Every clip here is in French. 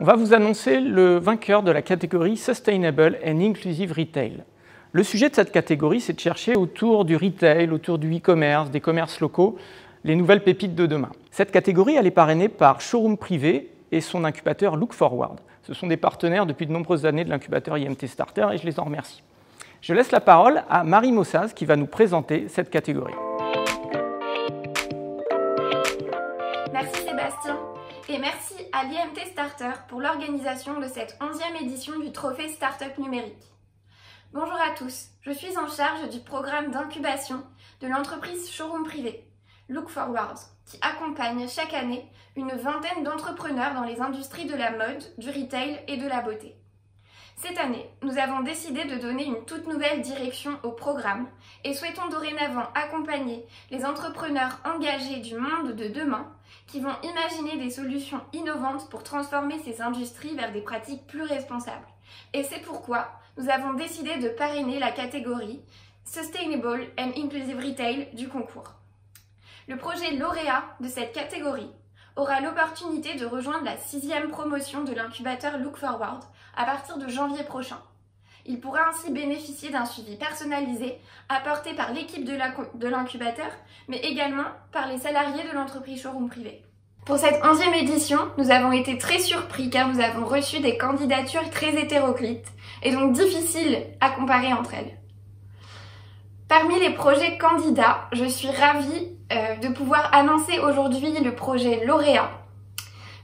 On va vous annoncer le vainqueur de la catégorie Sustainable and Inclusive Retail. Le sujet de cette catégorie, c'est de chercher autour du retail, autour du e-commerce, des commerces locaux, les nouvelles pépites de demain. Cette catégorie, elle est parrainée par Showroom Privé et son incubateur Look Forward. Ce sont des partenaires depuis de nombreuses années de l'incubateur IMT Starter et je les en remercie. Je laisse la parole à Marie Mossaz qui va nous présenter cette catégorie. Merci Sébastien et merci à l'IMT Starter pour l'organisation de cette 11e édition du Trophée Startup numérique. Bonjour à tous, je suis en charge du programme d'incubation de l'entreprise Showroom Privé, Look Forward, qui accompagne chaque année une vingtaine d'entrepreneurs dans les industries de la mode, du retail et de la beauté. Cette année, nous avons décidé de donner une toute nouvelle direction au programme et souhaitons dorénavant accompagner les entrepreneurs engagés du monde de demain qui vont imaginer des solutions innovantes pour transformer ces industries vers des pratiques plus responsables. Et c'est pourquoi nous avons décidé de parrainer la catégorie Sustainable and Inclusive Retail du concours. Le projet lauréat de cette catégorie aura l'opportunité de rejoindre la 6e promotion de l'incubateur Look Forward à partir de janvier prochain. Il pourra ainsi bénéficier d'un suivi personnalisé apporté par l'équipe de l'incubateur, mais également par les salariés de l'entreprise Showroom Privé. Pour cette 11e édition, nous avons été très surpris car nous avons reçu des candidatures très hétéroclites et donc difficiles à comparer entre elles. Parmi les projets candidats, je suis ravie de pouvoir annoncer aujourd'hui le projet lauréat,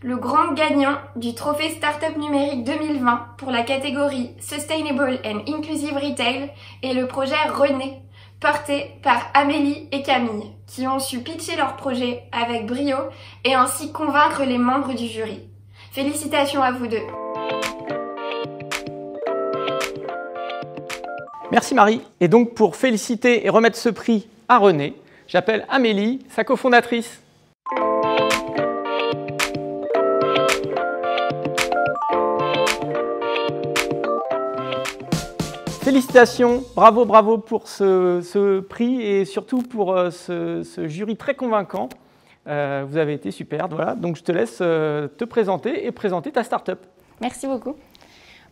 le grand gagnant du Trophée Startup numérique 2020 pour la catégorie Sustainable and Inclusive Retail est le projet René, porté par Amélie et Camille, qui ont su pitcher leur projet avec brio et ainsi convaincre les membres du jury. Félicitations à vous deux. Merci Marie. Et donc pour féliciter et remettre ce prix à René, j'appelle Amélie, sa cofondatrice. Félicitations, bravo, bravo pour ce prix et surtout pour ce jury très convaincant. Vous avez été super, voilà. Donc je te laisse te présenter et présenter ta start-up. Merci beaucoup.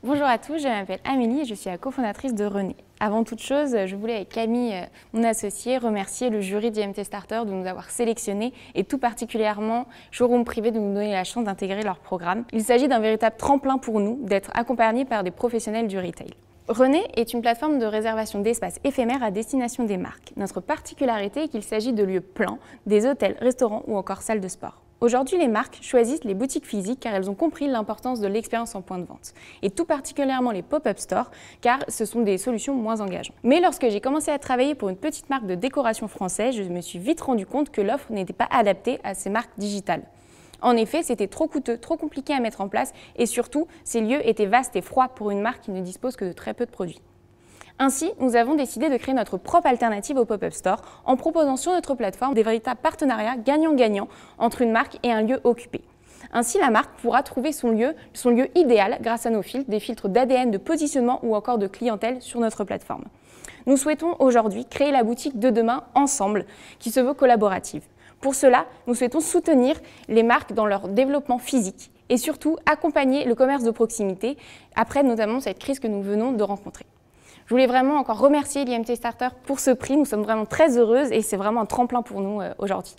Bonjour à tous, je m'appelle Amélie et je suis la cofondatrice de René. Avant toute chose, je voulais avec Camille, mon associée, remercier le jury d'IMT Starter de nous avoir sélectionnés et tout particulièrement Showroom Privé de nous donner la chance d'intégrer leur programme. Il s'agit d'un véritable tremplin pour nous d'être accompagnés par des professionnels du retail. René est une plateforme de réservation d'espaces éphémères à destination des marques. Notre particularité est qu'il s'agit de lieux pleins, des hôtels, restaurants ou encore salles de sport. Aujourd'hui, les marques choisissent les boutiques physiques car elles ont compris l'importance de l'expérience en point de vente. Et tout particulièrement les pop-up stores car ce sont des solutions moins engageantes. Mais lorsque j'ai commencé à travailler pour une petite marque de décoration française, je me suis vite rendu compte que l'offre n'était pas adaptée à ces marques digitales. En effet, c'était trop coûteux, trop compliqué à mettre en place et surtout, ces lieux étaient vastes et froids pour une marque qui ne dispose que de très peu de produits. Ainsi, nous avons décidé de créer notre propre alternative au pop-up store en proposant sur notre plateforme des véritables partenariats gagnant-gagnant entre une marque et un lieu occupé. Ainsi, la marque pourra trouver son lieu idéal grâce à nos filtres, des filtres d'ADN, de positionnement ou encore de clientèle sur notre plateforme. Nous souhaitons aujourd'hui créer la boutique de demain ensemble, qui se veut collaborative. Pour cela, nous souhaitons soutenir les marques dans leur développement physique et surtout accompagner le commerce de proximité après notamment cette crise que nous venons de rencontrer. Je voulais vraiment encore remercier l'IMT Starter pour ce prix. Nous sommes vraiment très heureuses et c'est vraiment un tremplin pour nous aujourd'hui.